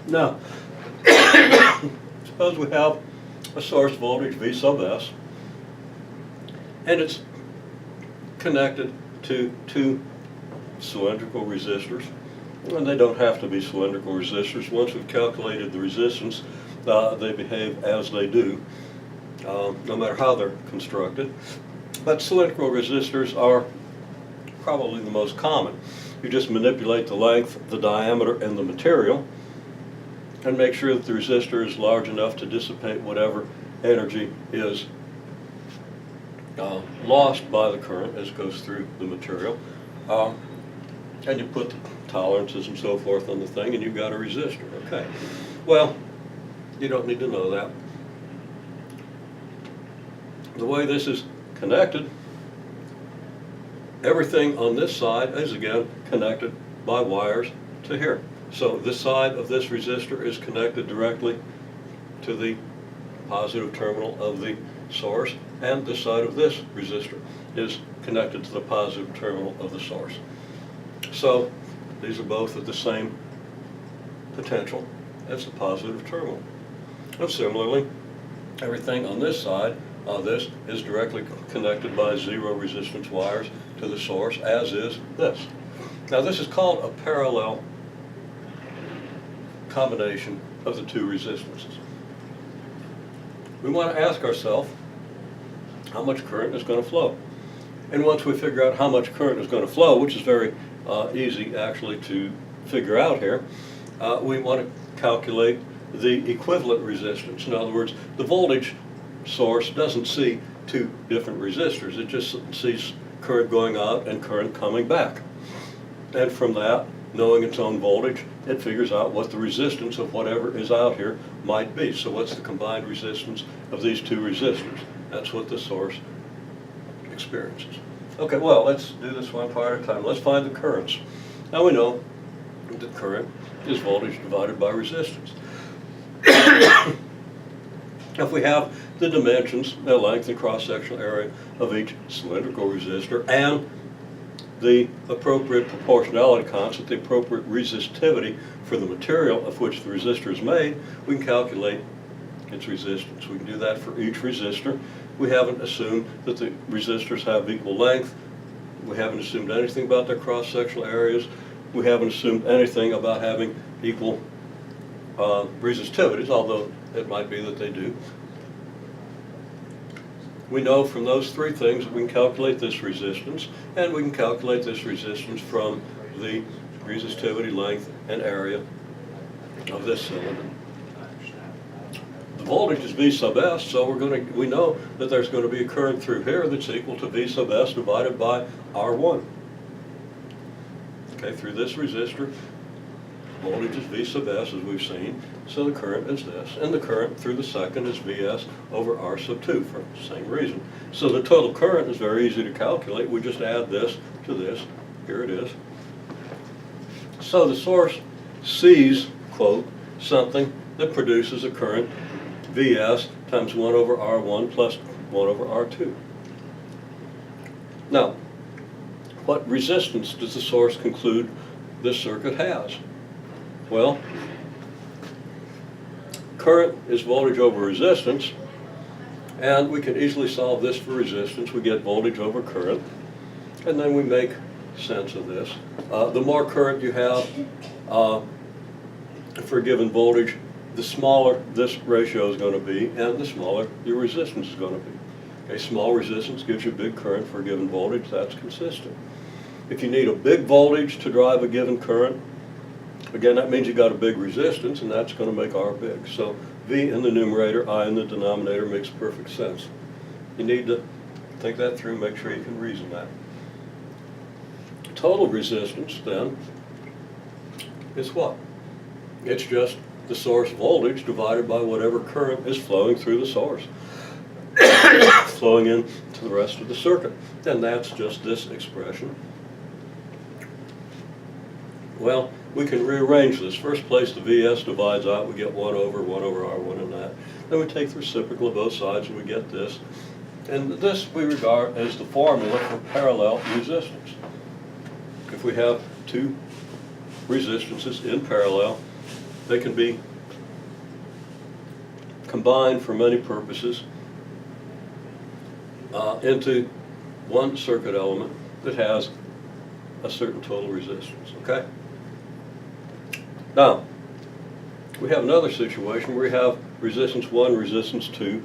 Now, suppose we have a source voltage V sub S, and it's connected to two cylindrical resistors. And they don't have to be cylindrical resistors. Once we've calculated the resistance, they behave as they do, no matter how they're constructed. But cylindrical resistors are probably the most common. You just manipulate the length, the diameter, and the material, and make sure that the resistor is large enough to dissipate whatever energy is lost by the current as it goes through the material. And you put the tolerances and so forth on the thing, and you've got a resistor. Okay. Well, you don't need to know that. The way this is connected, everything on this side is again connected by wires to here. So this side of this resistor is connected directly to the positive terminal of the source, and this side of this resistor is connected to the positive terminal of the source. So these are both at the same potential as the positive terminal. And similarly, everything on this side of this is directly connected by zero resistance wires to the source, as is this. Now this is called a parallel combination of the two resistances. We want to ask ourselves how much current is going to flow. And once we figure out how much current is going to flow, which is very easy actually to figure out here, we want to calculate the equivalent resistance. In other words, the voltage source doesn't see two different resistors. It just sees current going out and current coming back. And from that, knowing its own voltage, it figures out what the resistance of whatever is out here might be. So what's the combined resistance of these two resistors? That's what the source experiences. Okay, well, let's do this one part at a time. Let's find the currents. Now we know that current is voltage divided by resistance. If we have the dimensions, the length and cross-sectional area of each cylindrical resistor, and the appropriate proportionality constant, the appropriate resistivity for the material of which the resistor is made, we can calculate its resistance. We can do that for each resistor. We haven't assumed that the resistors have equal length. We haven't assumed anything about their cross-sectional areas. We haven't assumed anything about having equal resistivities, although it might be that they do. We know from those three things that we can calculate this resistance, and we can calculate this resistance from the resistivity, length, and area of this cylinder. The voltage is V sub S, so we know that there's going to be a current through here that's equal to V sub S divided by R1. Okay, through this resistor, voltage is V sub S, as we've seen, so the current is this, and the current through the second is Vs over R sub 2 for the same reason. So the total current is very easy to calculate. We just add this to this. Here it is. So the source sees, quote, something that produces a current Vs times 1 over R1 plus 1 over R2. Now, what resistance does the source conclude this circuit has? Well, current is voltage over resistance, and we can easily solve this for resistance. We get voltage over current, and then we make sense of this. The more current you have for a given voltage, the smaller this ratio is going to be, and the smaller your resistance is going to be. Okay, small resistance gives you big current for a given voltage. That's consistent. If you need a big voltage to drive a given current, again, that means you got a big resistance, and that's going to make R big. So V in the numerator, I in the denominator makes perfect sense. You need to think that through, make sure you can reason that. Total resistance, then, is what? It's just the source voltage divided by whatever current is flowing through the source, flowing into the rest of the circuit. And that's just this expression. Well, we can rearrange this. First place the Vs divides out, we get 1 over R1 and that. Then we take the reciprocal of both sides and we get this. And this we regard as the formula for parallel resistance. If we have two resistances in parallel, they can be combined for many purposes into one circuit element that has a certain total resistance, okay? Now, we have another situation where we have resistance 1, resistance 2,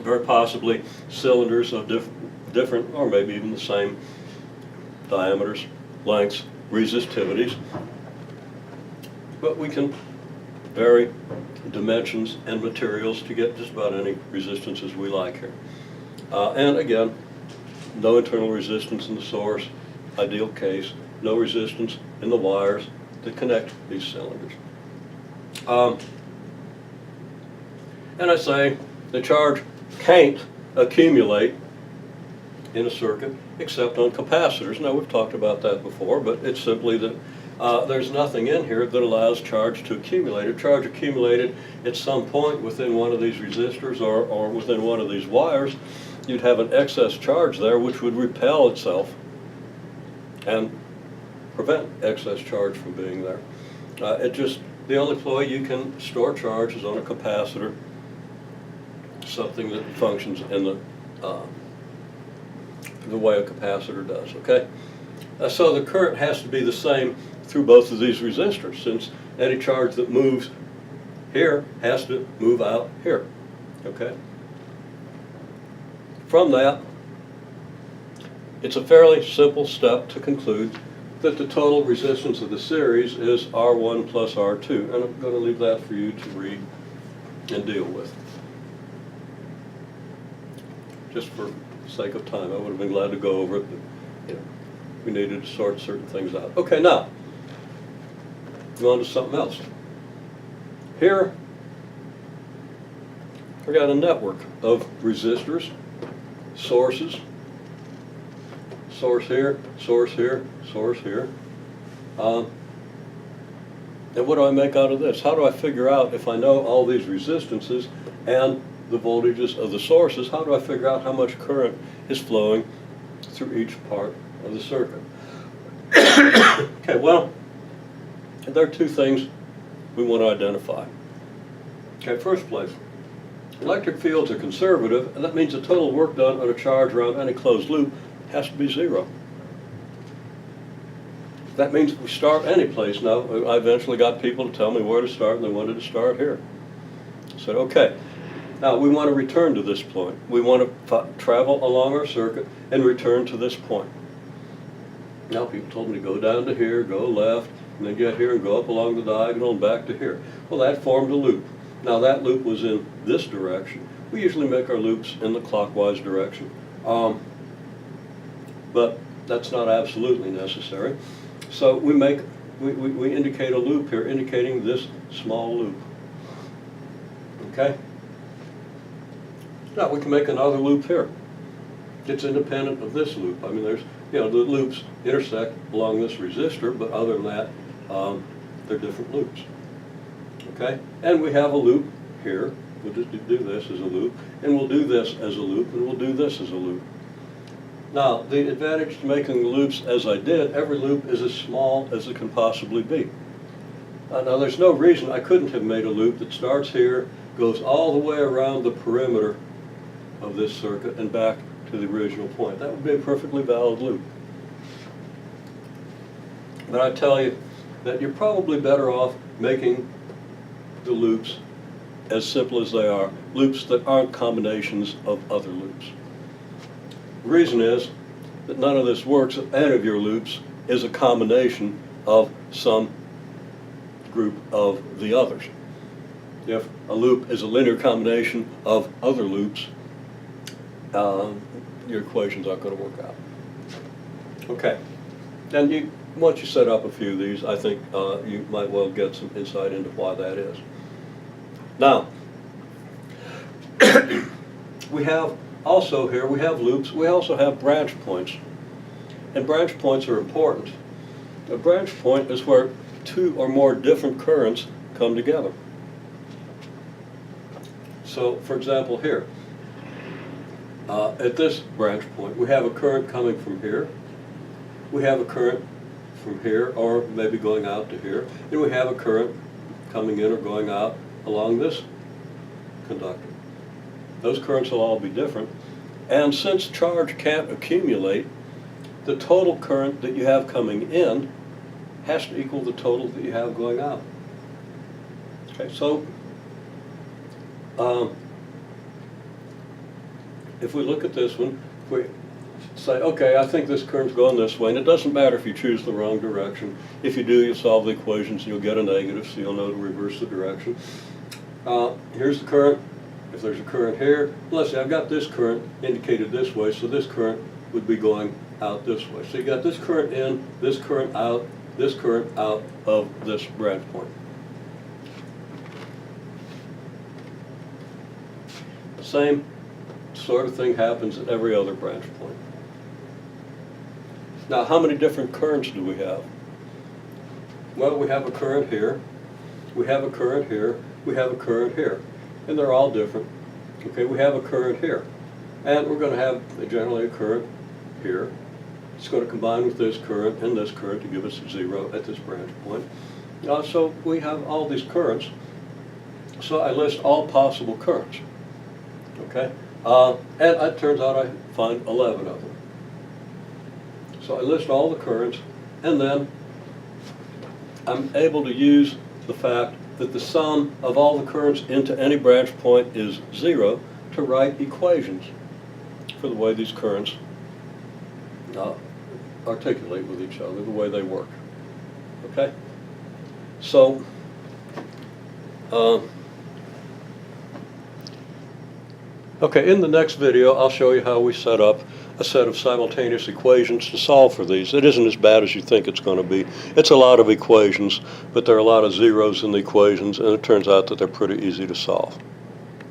very possibly cylinders of different, or maybe even the same diameters, lengths, resistivities. But we can vary dimensions and materials to get just about any resistances we like here. And again, no internal resistance in the source, ideal case, no resistance in the wires that connect these cylinders. And I say the charge can't accumulate in a circuit except on capacitors. Now, we've talked about that before, but it's simply that there's nothing in here that allows charge to accumulate. If charge accumulated at some point within one of these resistors or within one of these wires, you'd have an excess charge there which would repel itself and prevent excess charge from being there. The only way you can store charge is on a capacitor, something that functions in the way a capacitor does, okay? So the current has to be the same through both of these resistors, since any charge that moves here has to move out here, okay? From that, it's a fairly simple step to conclude that the total resistance of the series is R1 plus R2, and I'm going to leave that for you to read and deal with. Just for the sake of time, I would have been glad to go over it, but we needed to sort certain things out. Okay, now, go on to something else. Here, we've got a network of resistors, sources, source here, source here, source here. And what do I make out of this? How do I figure out, if I know all these resistances and the voltages of the sources, how do I figure out how much current is flowing through each part of the circuit? Okay, well, there are two things we want to identify. Okay, first place, electric fields are conservative, and that means the total work done on a charge around any closed loop has to be zero. That means we start any place. Now, I eventually got people to tell me where to start, and they wanted to start here. I said, okay. Now, we want to return to this point. We want to travel along our circuit and return to this point. Now, people told me to go down to here, go left, and then get here and go up along the diagonal and back to here. Well, that formed a loop. Now, that loop was in this direction. We usually make our loops in the clockwise direction. But that's not absolutely necessary. So we indicate a loop here, indicating this small loop. Okay? Now we can make another loop here. It's independent of this loop. I mean, there's, the loops intersect along this resistor, but other than that, they're different loops. Okay? And we have a loop here. We'll just do this as a loop, and we'll do this as a loop, and we'll do this as a loop. Now, the advantage to making the loops as I did, every loop is as small as it can possibly be. Now, there's no reason I couldn't have made a loop that starts here, goes all the way around the perimeter of this circuit and back to the original point. That would be a perfectly valid loop. But I tell you that you're probably better off making the loops as simple as they are, loops that aren't combinations of other loops. The reason is that none of this works if any of your loops is a combination of some group of the others. If a loop is a linear combination of other loops, your equations aren't going to work out. Okay, and once you set up a few of these, I think you might well get some insight into why that is. Now, we have also here, we have loops, we also have branch points. And branch points are important. A branch point is where two or more different currents come together. So, for example, here, at this branch point, we have a current coming from here. We have a current from here, or maybe going out to here, and we have a current coming in or going out along this conductor. Those currents will all be different, and since charge can't accumulate, the total current that you have coming in has to equal the total that you have going out. Okay, so if we look at this one, we say, okay, I think this current's going this way, and it doesn't matter if you choose the wrong direction. If you do, you solve the equations, and you'll get a negative, so you'll know to reverse the direction. Here's the current. If there's a current here, let's say I've got this current indicated this way, so this current would be going out this way. So you got this current in, this current out of this branch point. The same sort of thing happens at every other branch point. Now, how many different currents do we have? Well, we have a current here, we have a current here, we have a current here, and they're all different. Okay, we have a current here, and we're going to have generally a current here. It's going to combine with this current and this current to give us a 0 at this branch point. So we have all these currents. So I list all possible currents. Okay, and it turns out I find 11 of them. So I list all the currents, and then I'm able to use the fact that the sum of all the currents into any branch point is 0 to write equations for the way these currents articulate with each other, the way they work. Okay? So, okay, in the next video, I'll show you how we set up a set of simultaneous equations to solve for these. It isn't as bad as you think it's going to be. It's a lot of equations, but there are a lot of zeros in the equations, and it turns out that they're pretty easy to solve.